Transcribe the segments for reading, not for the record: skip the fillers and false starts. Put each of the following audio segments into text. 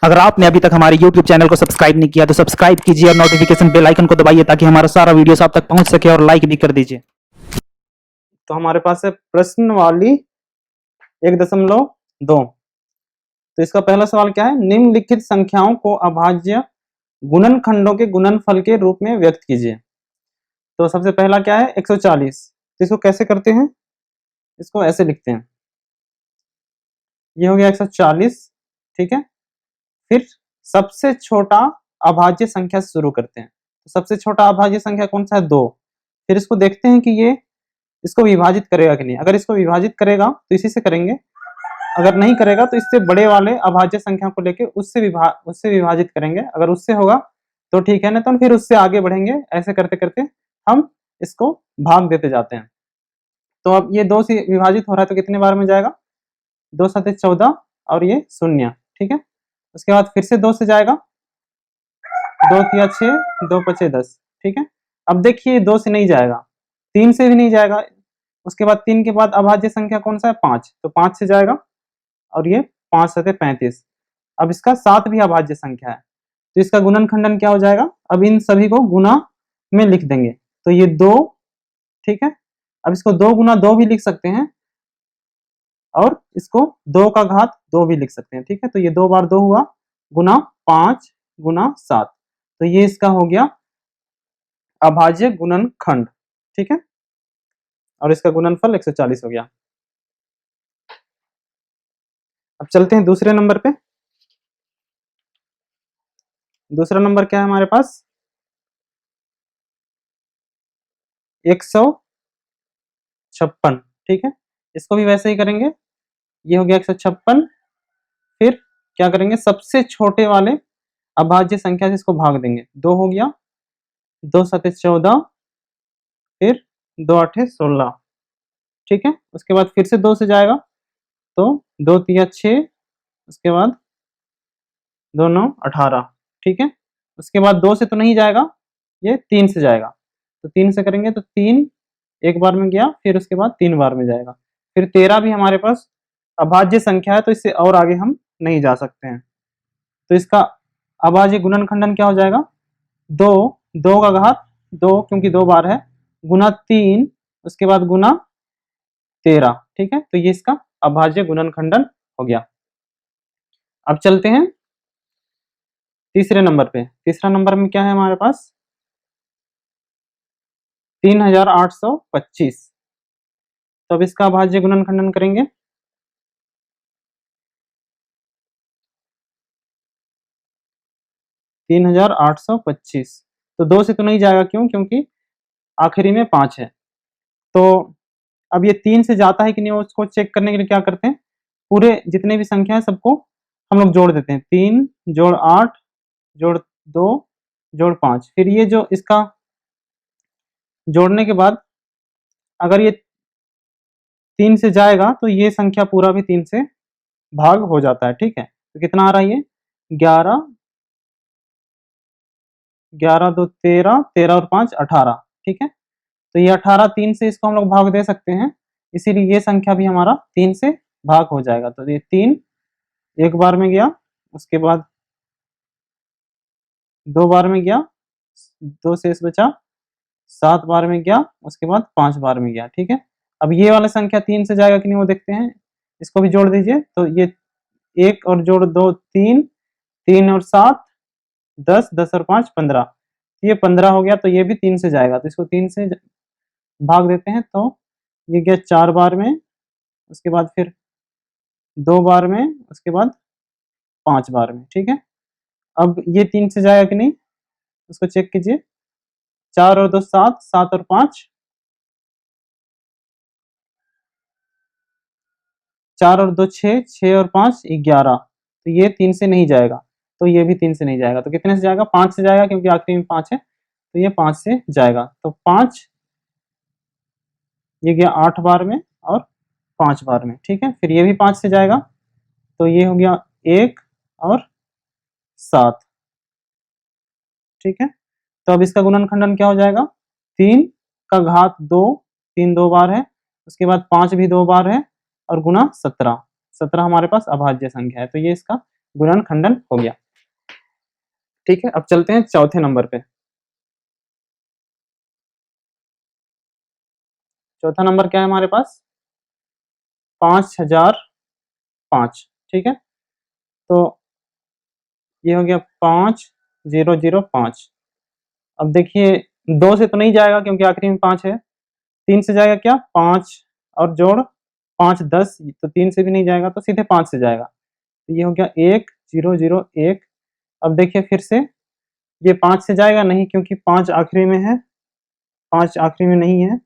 अगर आपने अभी तक हमारे YouTube चैनल को सब्सक्राइब नहीं किया तो सब्सक्राइब कीजिए और नोटिफिकेशन बेल आइकन को दबाइए ताकि हमारा सारा वीडियो आप तक पहुंच सके और लाइक भी कर दीजिए। तो हमारे पास है प्रश्नवाली 1.2। तो इसका पहला सवाल क्या है, निम्नलिखित संख्याओं को अभाज्य गुणनखंडों के गुणनफल के रूप में व्यक्त कीजिए। तो सबसे पहला क्या है 140। तो इसको कैसे करते हैं, इसको ऐसे लिखते हैं, ये हो गया 140। ठीक है, फिर सबसे छोटा अभाज्य संख्या से शुरू करते हैं। तो सबसे छोटा अभाज्य संख्या कौन सा है, 2। फिर इसको देखते हैं कि ये इसको विभाजित करेगा कि नहीं। अगर इसको विभाजित करेगा तो इसी से करेंगे, अगर नहीं करेगा तो इससे बड़े वाले अभाज्य संख्या को लेके उससे विभाजित करेंगे। अगर उससे होगा तो ठीक है, ना तो फिर उससे आगे बढ़ेंगे। ऐसे करते करते हम इसको भाग देते जाते हैं। तो अब ये 2 से विभाजित हो रहा है तो कितने बार में जाएगा, 2 7 14 और ये 0। ठीक है, उसके बाद फिर से 2 से जाएगा, 2 3 6 2 5 10। ठीक है, अब देखिए 2 से नहीं जाएगा, 3 से भी नहीं जाएगा। उसके बाद 3 के बाद अभाज्य संख्या कौन सा है, 5। तो 5 से जाएगा और ये 5 7 35। अब इसका 7 भी अभाज्य संख्या है, तो इसका गुणनखंडन क्या हो जाएगा, अब इन सभी को गुना में लिख देंगे। तो ये 2, ठीक है, अब इसको 2 गुना 2 भी लिख सकते हैं और इसको 2 का घात 2 भी लिख सकते हैं। ठीक है, तो ये 2 बार 2 हुआ, गुना 5 गुना 7। तो ये इसका हो गया अभाज्य गुणनखंड। ठीक है, और इसका गुणनफल 140 हो गया। अब चलते हैं दूसरे नंबर पे। दूसरा नंबर क्या है हमारे पास, 156। ठीक है, इसको भी वैसे ही करेंगे, ये हो गया 156। फिर क्या करेंगे, सबसे छोटे वाले अभाज्य संख्या से इसको भाग देंगे। 2 हो गया, 2 7 14, फिर 2 8 16। ठीक है, उसके बाद फिर से 2 से जाएगा, तो 2 3 6, उसके बाद 2 9 18। ठीक है, उसके बाद 2 से तो नहीं जाएगा, ये 3 से जाएगा। तो 3 से करेंगे तो 3 एक बार में गया, फिर उसके बाद 3 बार में जाएगा। फिर 13 भी हमारे पास अभाज्य संख्या है, तो इससे और आगे हम नहीं जा सकते हैं। तो इसका अभाज्य गुणनखंडन क्या हो जाएगा, 2 2 का घात 2, क्योंकि 2 बार है, गुना 3, उसके बाद गुना 13। ठीक है, तो ये इसका अभाज्य गुणनखंडन हो गया। अब चलते हैं तीसरे नंबर पे। तीसरा नंबर में क्या है हमारे पास, 3825। तो अब इसका अभाज्य गुणनखंडन करेंगे, तीन 3825। तो 2 से तो नहीं जाएगा, क्यों, क्योंकि आखिरी में 5 है। तो अब ये 3 से जाता है कि नहीं, उसको चेक करने के लिए क्या करते हैं, पूरे जितने भी संख्या है सबको हम लोग जोड़ देते हैं। 3 जोड़ 8 जोड़ 2 जोड़ 5। फिर ये जो इसका जोड़ने के बाद अगर ये 3 से जाएगा तो ये संख्या पूरा भी 3 से भाग हो जाता है। ठीक है, तो कितना आ रहा है ये, 11 11 2 13, 13 और 5 18। ठीक है, तो ये 18 3 से इसको हम लोग भाग दे सकते हैं, इसीलिए ये संख्या भी हमारा 3 से भाग हो जाएगा। तो ये 3 एक बार में गया, उसके बाद 2 बार में गया, 2 शेष बचा, 7 बार में गया, उसके बाद 5 बार में गया। ठीक है, अब ये वाला संख्या 3 से जाएगा कि नहीं वो देखते हैं, इसको भी जोड़ दीजिए। तो ये 1 और जोड़ 2 3, 3 और 7 10, 10 और 5 15। ये 15 हो गया, तो ये भी 3 से जाएगा, तो इसको 3 से भाग देते हैं। तो ये गया 4 बार में, उसके बाद फिर 2 बार में, उसके बाद 5 बार में। ठीक है, अब ये 3 से जाएगा कि नहीं, उसको चेक कीजिए। 4 और 2 7, 7 और 5, 4 और 2 6, 6 और 5 11। तो ये 3 से नहीं जाएगा, तो ये भी 3 से नहीं जाएगा। तो कितने से जाएगा, 5 से जाएगा, क्योंकि आखिरी में 5 है, तो ये 5 से जाएगा। तो 5, ये गया 8 बार में और 5 बार में। ठीक है, फिर ये भी 5 से जाएगा, तो ये हो गया 1 और 7। ठीक है, तो अब इसका गुणनखंडन क्या हो जाएगा, 3 का घात 2, 3 2 बार है, उसके बाद 5 भी 2 बार है, और गुना 17। 17 हमारे पास अभाज्य संख्या है, तो ये इसका गुणन खंडन हो गया। ठीक है, अब चलते हैं चौथे नंबर पे। चौथा नंबर क्या है हमारे पास? 5005। ठीक है, तो ये हो गया 5005। अब देखिए 2 से तो नहीं जाएगा क्योंकि आखिरी में 5 है। 3 से जाएगा क्या? 5 और जोड़ 5 10, तो 3 से भी नहीं जाएगा तो सीधे 5 से जाएगा। तो ये हो गया 1001। अब देखिए फिर से ये 5 से जाएगा नहीं क्योंकि 5 आखिरी में है, 5 आखिरी में नहीं है।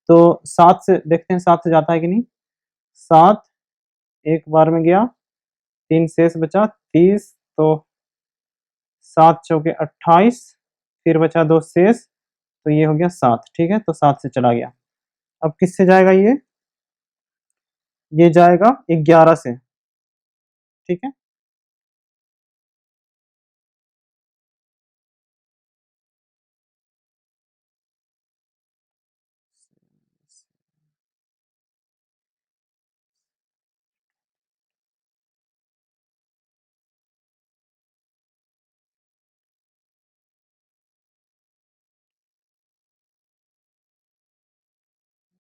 तो 7 से देखते हैं 7 से जाता है कि नहीं। 7 एक बार में गया, 3 शेष बचा 30, तो 7 चौके 28, फिर बचा 2 शेष, तो ये हो गया 7। ठीक है, तो 7 से चला गया। अब किससे जाएगा ये जाएगा 11 से। ठीक है,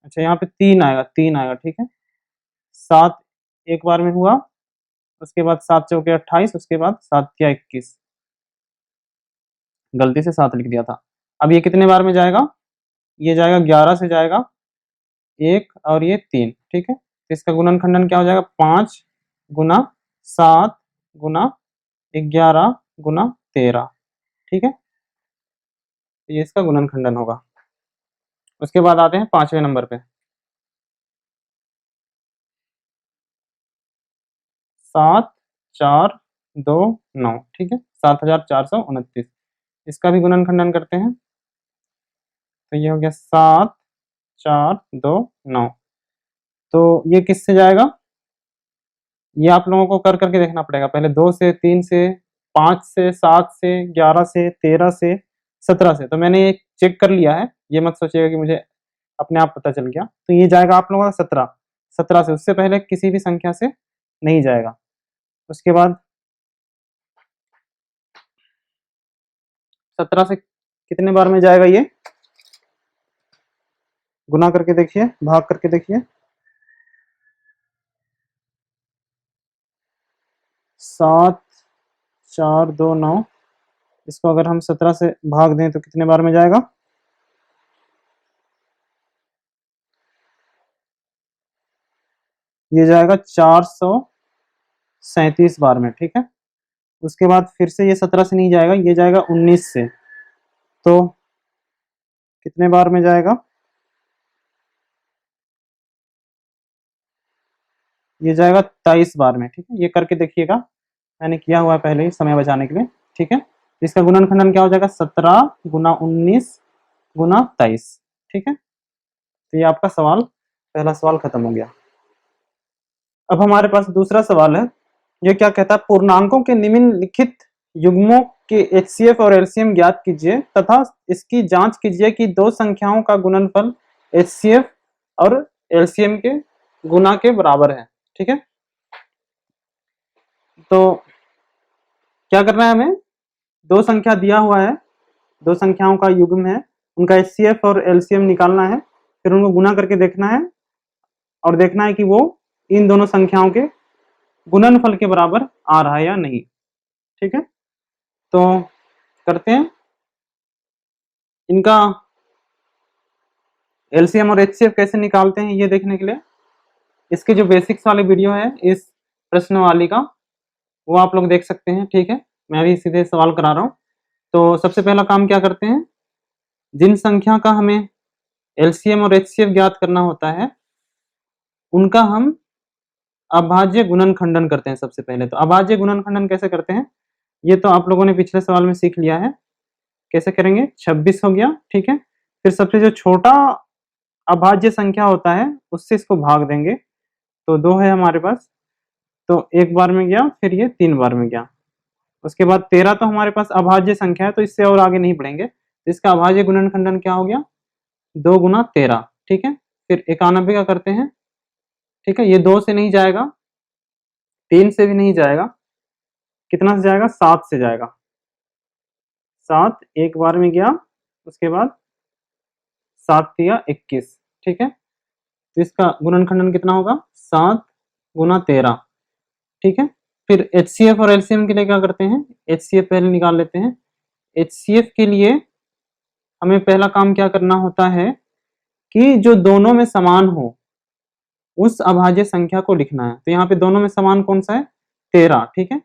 अच्छा यहाँ पे 3 आएगा, 3 आएगा। ठीक है, 7 एक बार में हुआ, उसके बाद 7 चौके 28, उसके बाद 7 क्या 21, गलती से 7 लिख दिया था। अब ये कितने बार में जाएगा? ये जाएगा 11 से जाएगा, 1 और ये 3। ठीक है, तो इसका गुणनखंडन क्या हो जाएगा? 5 गुना 7 गुना 11 गुना 13। ठीक है, तो ये इसका गुणनखंडन होगा। उसके बाद आते हैं 5वें नंबर पे। 7 4 2 9। ठीक है, 7429। इसका भी गुणनखंडन करते हैं, तो ये हो गया 7 4 2 9। तो ये किससे जाएगा? ये आप लोगों को कर करके देखना पड़ेगा। पहले 2 से, 3 से, 5 से, 7 से, 11 से, 13 से, 17 से। तो मैंने ये चेक कर लिया है, ये मत सोचिएगा कि मुझे अपने आप पता चल गया। तो ये जाएगा आप लोगों का 17, 17 से, उससे पहले किसी भी संख्या से नहीं जाएगा। उसके बाद 17 से कितने बार में जाएगा? ये गुना करके देखिए, भाग करके देखिए। 7 4 2 9। इसको अगर हम 17 से भाग दें तो कितने बार में जाएगा? ये जाएगा 437 बार में। ठीक है, उसके बाद फिर से ये 17 से नहीं जाएगा, ये जाएगा 19 से। तो कितने बार में जाएगा? ये जाएगा 23 बार में। ठीक है, ये करके देखिएगा, मैंने किया हुआ है पहले ही समय बचाने के लिए। ठीक है, इसका गुणनखंडन क्या हो जाएगा? 17 गुना 19 गुना 23। ठीक है, तो ये आपका सवाल, पहला सवाल खत्म हो गया। अब हमारे पास दूसरा सवाल है। ये क्या कहता है? पूर्णांकों के निम्नलिखित युग्मों के एचसीएफ और एलसीएम ज्ञात कीजिए तथा इसकी जांच कीजिए कि दो संख्याओं का गुणनफल एचसीएफ और एलसीएम के गुना के बराबर है। ठीक है, तो क्या करना है हमें? दो संख्या दिया हुआ है, दो संख्याओं का युग्म है, उनका एचसीएफ और एलसीएम निकालना है, फिर उनको गुना करके देखना है और देखना है कि वो इन दोनों संख्याओं के गुणनफल के बराबर आ रहा है या नहीं। ठीक है, तो करते हैं इनका एलसीएम और एचसीएफ कैसे निकालते हैं ये देखने के लिए इसके जो बेसिक्स वाले वीडियो है इस प्रश्नवाली का, वो आप लोग देख सकते हैं। ठीक है, मैं अभी सीधे सवाल करा रहा हूं। तो सबसे पहला काम क्या करते हैं, जिन संख्या का हमें एलसीएम और एचसीएफ ज्ञात करना होता है उनका हम अभाज्य गुणनखंडन करते हैं। सबसे पहले तो अभाज्य गुणनखंडन कैसे करते हैं ये तो आप लोगों ने पिछले सवाल में सीख लिया है। कैसे करेंगे? 26 हो गया। ठीक है, फिर सबसे जो छोटा अभाज्य संख्या होता है उससे इसको भाग देंगे, तो 2 है हमारे पास, तो एक बार में गया, फिर ये 3 बार में गया। उसके बाद 13 तो हमारे पास अभाज्य संख्या है, तो इससे और आगे नहीं बढ़ेंगे। तो इसका अभाज्य गुणनखंडन क्या हो गया? 2 गुना 13। ठीक है, फिर 91 का करते हैं। ठीक है, ये 2 से नहीं जाएगा, 3 से भी नहीं जाएगा, कितना से जाएगा, 7 से जाएगा, 7 एक बार में गया, उसके बाद 7 दिया 21, ठीक है। तो इसका गुणनखंडन कितना होगा, 7 गुना 13, ठीक है। फिर HCF और LCM के लिए क्या करते हैं, HCF पहले निकाल लेते हैं। HCF के लिए हमें पहला काम क्या करना होता है कि जो दोनों में समान हो उस अभाज्य संख्या को लिखना है। तो यहाँ पे दोनों में समान कौन सा है, 13, ठीक है।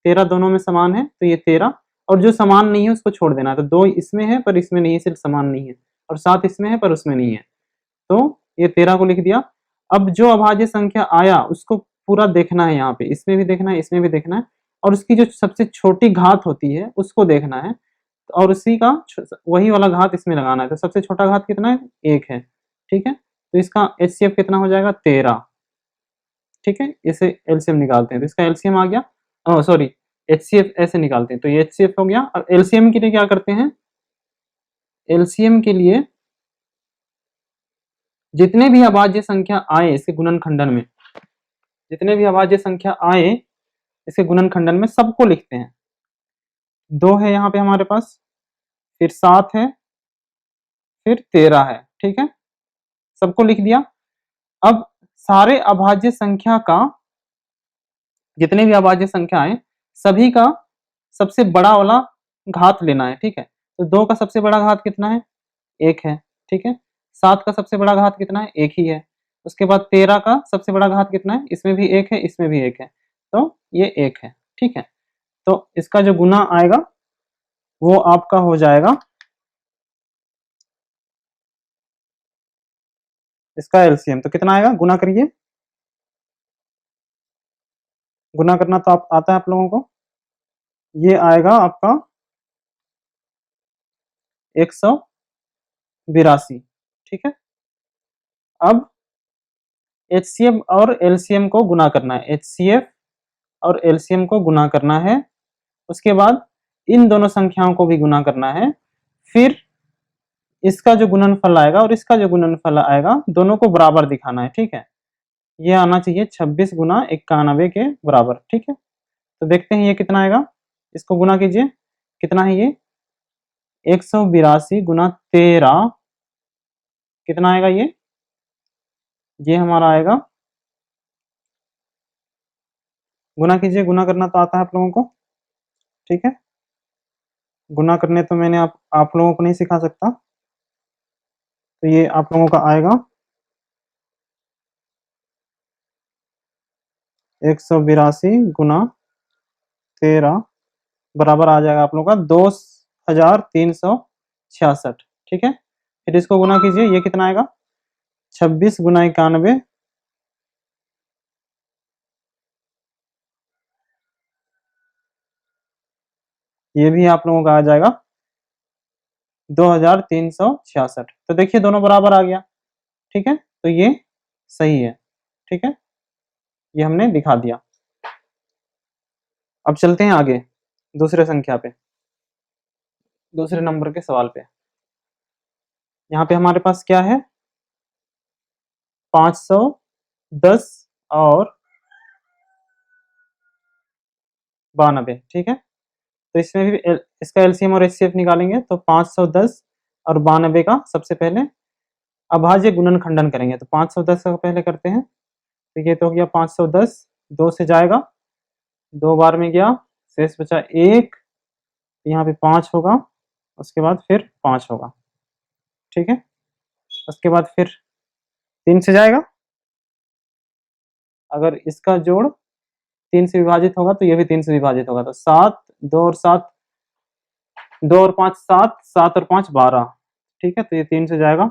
13 दोनों में समान है, तो ये 13, और जो समान नहीं है उसको छोड़ देना है। तो 2 इसमें है पर इसमें नहीं है, सिर्फ समान नहीं है, और 7 इसमें है पर उसमें नहीं है, तो ये 13 को लिख दिया। अब जो अभाज्य संख्या आया उसको पूरा देखना है, यहाँ पे इसमें भी देखना है, इसमें भी देखना है, और उसकी जो सबसे छोटी घात होती है उसको देखना है, और उसी का वही वाला घात इसमें लगाना है। तो सबसे छोटा घात कितना है, 1 है, ठीक है। तो इसका HCF कितना हो जाएगा, 13, ठीक है। इसे LCM निकालते हैं, तो इसका LCM आ गया, सॉरी HCF ऐसे निकालते हैं, तो ये HCF हो गया। और LCM के लिए क्या करते हैं, LCM के लिए जितने भी अभाज्य संख्या आए इसके गुणनखंडन में, जितने भी अभाज्य संख्या आए इसके गुणनखंडन में सबको लिखते हैं। 2 है यहाँ पे हमारे पास, फिर 7 है, फिर 13 है, ठीक है, सबको लिख दिया। अब सारे अभाज्य संख्या का, जितने भी अभाज्य संख्या आए सभी का सबसे बड़ा वाला घात लेना है, ठीक है। तो 2 का सबसे बड़ा घात कितना है, 1 है, ठीक है। 7 का सबसे बड़ा घात कितना है, 1 ही है। उसके बाद 13 का सबसे बड़ा घात कितना है, इसमें भी 1 है, इसमें भी 1 है, तो ये 1 है, ठीक है। तो इसका जो गुना आएगा वो आपका हो जाएगा, इसका LCM तो कितना आएगा, गुना करिए, गुना करना तो आप आता है आप लोगों को, ये आएगा आपका 182, ठीक है। अब HCF और LCM को गुना करना है, HCF और LCM को गुना करना है, उसके बाद इन दोनों संख्याओं को भी गुना करना है, फिर इसका जो गुणनफल आएगा और इसका जो गुणनफल आएगा दोनों को बराबर दिखाना है, ठीक है। ये आना चाहिए 26 गुना 91 के बराबर, ठीक है। तो देखते हैं ये कितना आएगा, इसको गुना कीजिए, कितना है ये, 182 गुना 13, कितना आएगा ये हमारा आएगा, गुना कीजिए, गुना करना तो आता है आप लोगों को, ठीक है। गुना करने तो मैंने आप लोगों को नहीं सिखा सकता, तो ये आप लोगों का आएगा 182 गुना 13 बराबर आ जाएगा आप लोगों का 2366, ठीक है। फिर इसको गुना कीजिए, ये कितना आएगा, 26 गुना 91, ये भी आप लोगों का आ जाएगा 2366। तो देखिए दोनों बराबर आ गया, ठीक है। तो ये सही है, ठीक है, ये हमने दिखा दिया। अब चलते हैं आगे दूसरे संख्या पे, दूसरे नंबर के सवाल पे। यहाँ पे हमारे पास क्या है, 510 और 92, ठीक है। तो इसमें भी इसका LCM और HCF निकालेंगे, तो 510 और 92 का सबसे पहले अभाज्य गुणनखंडन करेंगे। तो 510 का पहले करते हैं, तो ये तो हो गया 510, 2 से जाएगा, 2 बार में गया, शेष बचा 1, यहाँ पे 5 होगा, उसके बाद फिर 5 होगा, ठीक है। उसके बाद फिर 3 से जाएगा, अगर इसका जोड़ 3 से विभाजित होगा तो ये भी 3 से विभाजित होगा, तो 7, 2 और 7, 2 और 5 7, 7 और 5 12, ठीक है। तो ये 3 से जाएगा,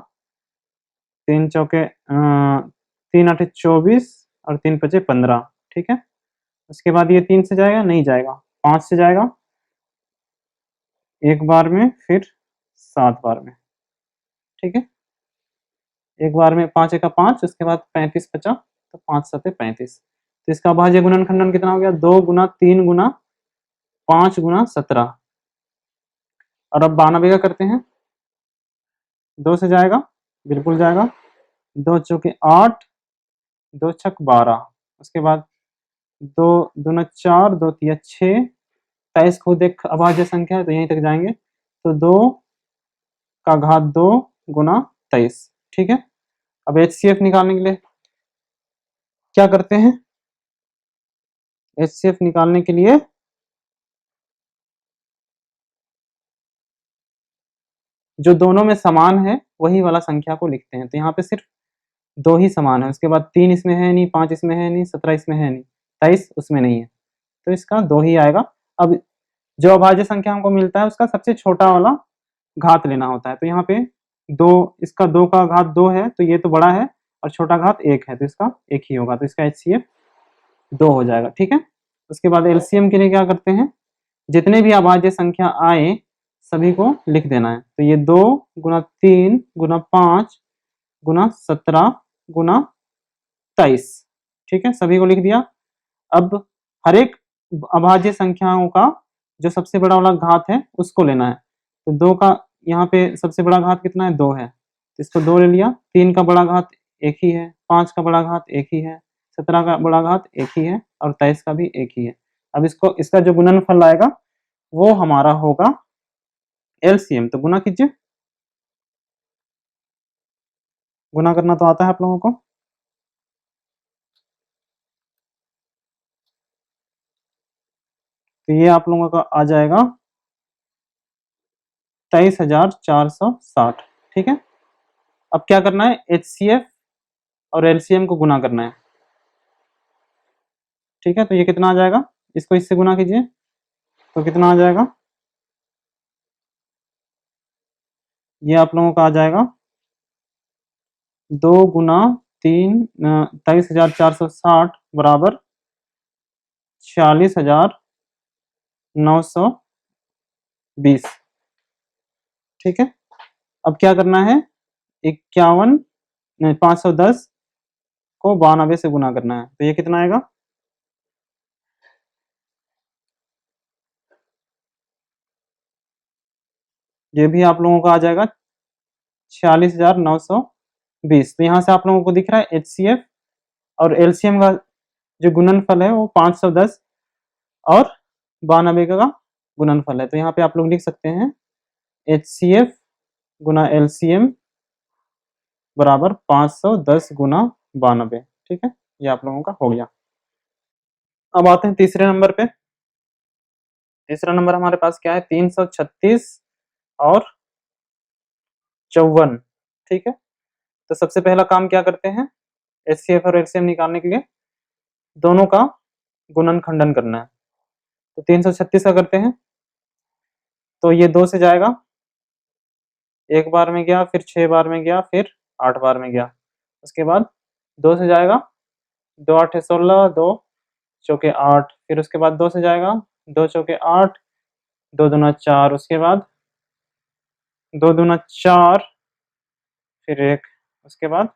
3 चौके 3 8 24 और 3 5 15, ठीक है। उसके बाद ये 3 से जाएगा, नहीं जाएगा, 5 से जाएगा एक बार में, फिर 7 बार में, ठीक है। एक बार में 5 एका 5, उसके बाद 35 बचा, तो 5 7 35। तो इसका अभाज्य गुणनखंडन कितना हो गया, 2 गुना 3 गुना 5 गुना 17। और अब 92 का करते हैं, 2 से जाएगा, बिल्कुल जाएगा, 2 चौके 8, 2 छक 12, उसके बाद 2 दूना 4, 2 तिया 6, 23 खुद एक अभाज्य संख्या है तो यहीं तक जाएंगे, तो 2 का घात 2 गुना 23। ठीक है, अब HCF निकालने के लिए क्या करते हैं? HCF निकालने के लिए जो दोनों में समान है वही वाला संख्या को लिखते हैं। तो यहाँ पे सिर्फ 2 ही समान है, उसके बाद 3 इसमें है नहीं, 5 इसमें है नहीं, 17 इसमें है नहीं, 23 उसमें नहीं है, तो इसका 2 ही आएगा। अब जो अभाज्य संख्या हमको मिलता है उसका सबसे छोटा वाला घात लेना होता है। तो यहाँ पे 2, इसका 2 का घात 2 है तो ये तो बड़ा है, और छोटा घात 1 है तो इसका 1 ही होगा, तो इसका HCF 2 हो जाएगा। ठीक है, उसके बाद LCM के लिए क्या करते हैं? जितने भी अभाज्य संख्या आए सभी को लिख देना है। तो ये 2 गुना 3 गुना 5 गुना 17 गुना 23। ठीक है, सभी को लिख दिया। अब हर एक अभाज्य संख्याओं का जो सबसे बड़ा वाला घात है उसको लेना है। तो 2 का यहाँ पे सबसे बड़ा घात कितना है? 2 है, तो इसको 2 ले लिया। 3 का बड़ा घात 1 ही है, 5 का बड़ा घात 1 ही है, 17 का बड़ा घात 1 ही है, और 23 का भी 1 ही है। अब इसको, इसका जो गुणनफल आएगा वो हमारा होगा LCM। तो गुना कीजिए, गुना करना तो आता है आप लोगों को। तो ये आप लोगों का आ जाएगा 23,460। ठीक है, अब क्या करना है? HCF और LCM को गुना करना है। ठीक है, तो ये कितना आ जाएगा? इसको इससे गुना कीजिए तो कितना आ जाएगा? ये आप लोगों का आ जाएगा 2 गुना 3, 23,460 बराबर 46,920। ठीक है, अब क्या करना है? 51 नहीं 510 को 92 से गुना करना है, तो ये कितना आएगा? ये भी आप लोगों का आ जाएगा 46,920। तो यहाँ से आप लोगों को दिख रहा है HCF और LCM का जो गुणनफल है वो 510 और 92 का गुणनफल है। तो यहाँ पे आप लोग लिख सकते हैं HCF गुना LCM बराबर 510 गुना 92। ठीक है, ये आप लोगों का हो गया। अब आते हैं तीसरे नंबर पे। तीसरा नंबर हमारे पास क्या है? 336 और 54। ठीक है, तो सबसे पहला काम क्या करते हैं? HCF और LCM निकालने के लिए दोनों का गुणनखंडन करना है। तो 336 का करते हैं, तो ये 2 से जाएगा, एक बार में गया, फिर 6 बार में गया, फिर 8 बार में गया। उसके बाद 2 से जाएगा, 2 8 16, 2 चौके 8, फिर उसके बाद 2 से जाएगा, 2 चौके 8, 2 दूना 4, उसके बाद 2 दूना 4, फिर 1, उसके बाद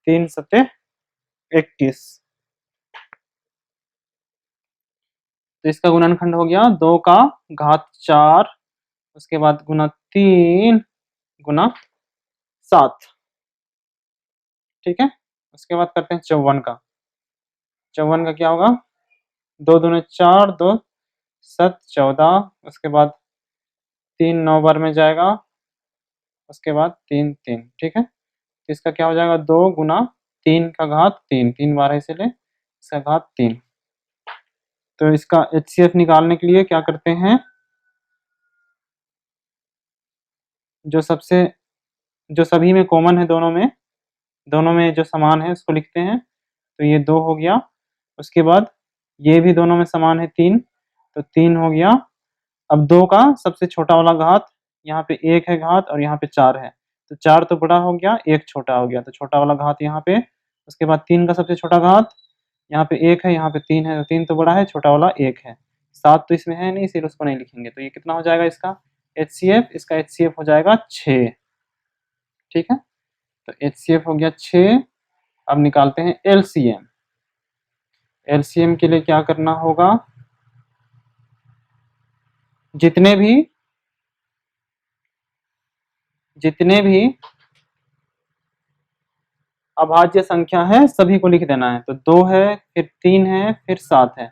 3 सत्ते 21। तो इसका गुणनखंड हो गया 2 का घात 4, उसके बाद गुना 3 गुना 7। ठीक है, उसके बाद करते हैं 54 का। 54 का क्या होगा? 2 दूने 4, 2 7 14, उसके बाद 3 9 बार में जाएगा, उसके बाद 3 3। ठीक है, तो इसका क्या हो जाएगा? 2 गुना 3 का घात 3, 3 बार है इसलिए इसका घात 3। तो इसका HCF निकालने के लिए क्या करते हैं? जो सबसे, जो सभी में कॉमन है, दोनों में जो समान है उसको लिखते हैं। तो ये 2 हो गया, उसके बाद ये भी दोनों में समान है 3, तो 3 हो गया। अब 2 का सबसे छोटा वाला घात, यहाँ पे 1 है घात और यहाँ पे 4 है, तो 4 तो बड़ा हो गया, 1 छोटा हो गया, तो छोटा वाला घात यहाँ पे। उसके बाद 3 का सबसे छोटा घात, यहाँ पे 1 है, यहाँ पे 3 है, तो 3 तो बड़ा है, छोटा वाला 1 है। 7 तो इसमें है नहीं, इसीलिए उसको नहीं लिखेंगे। तो ये कितना हो जाएगा इसका HCF? इसका HCF हो जाएगा 6। ठीक है, तो HCF हो गया 6। अब निकालते हैं LCM। LCM के लिए क्या करना होगा? जितने भी जितने भी अभाज्य संख्या है, सभी को लिख देना है। तो 2 है, फिर 3 है, फिर 7 है।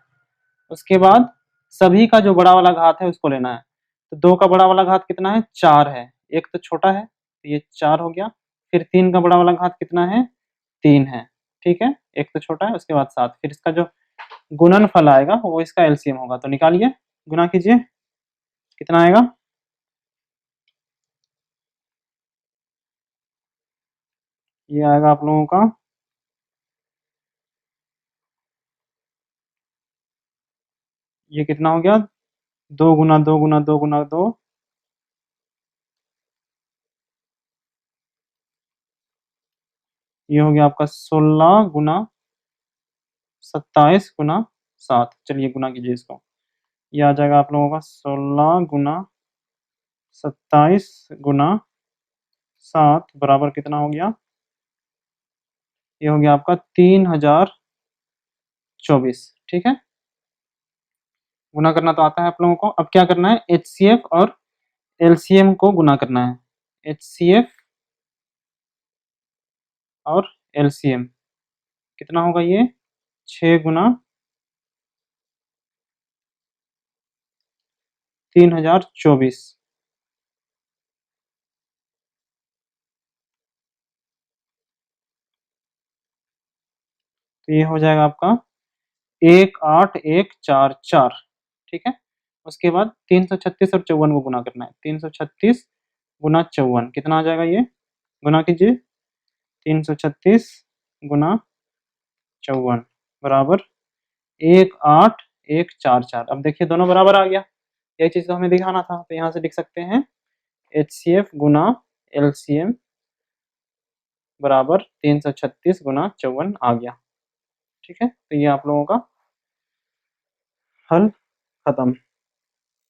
उसके बाद सभी का जो बड़ा वाला घात है उसको लेना है। तो 2 का बड़ा वाला घात कितना है? 4 है। एक तो छोटा है, तो ये 4 हो गया। फिर 3 का बड़ा वाला घात कितना है? 3 है। ठीक है, एक तो छोटा है, उसके बाद 7। फिर इसका जो गुणनफल आएगा वो इसका एलसीएम होगा। तो निकालिए, गुना कीजिए, कितना आएगा? ये आएगा आप लोगों का, ये कितना हो गया? 2 गुना 2 गुना 2 गुना 2, ये हो गया आपका 16 गुना 27 गुना 7। चलिए गुना कीजिए इसको, ये आ जाएगा आप लोगों का 16 गुना 27 गुना 7 बराबर कितना हो गया? ये हो गया आपका 3024। ठीक है, गुना करना तो आता है आप लोगों को। अब क्या करना है? एचसीएफ और एलसीएम को गुना करना है। एचसीएफ और एलसीएम कितना होगा? ये 6 गुना 3024। तो ये हो जाएगा आपका 18144। ठीक है, उसके बाद 336 और 54 को गुना करना है। 336 गुना 54 कितना आ जाएगा? ये गुना कीजिए, 336 गुना 54 बराबर 18144। अब देखिए दोनों बराबर आ गया, यही चीज तो हमें दिखाना था। तो यहाँ से लिख सकते हैं एचसीएफ गुना एलसीएम बराबर 336 गुना 54 आ गया। ठीक है, तो ये आप लोगों का हल खत्म।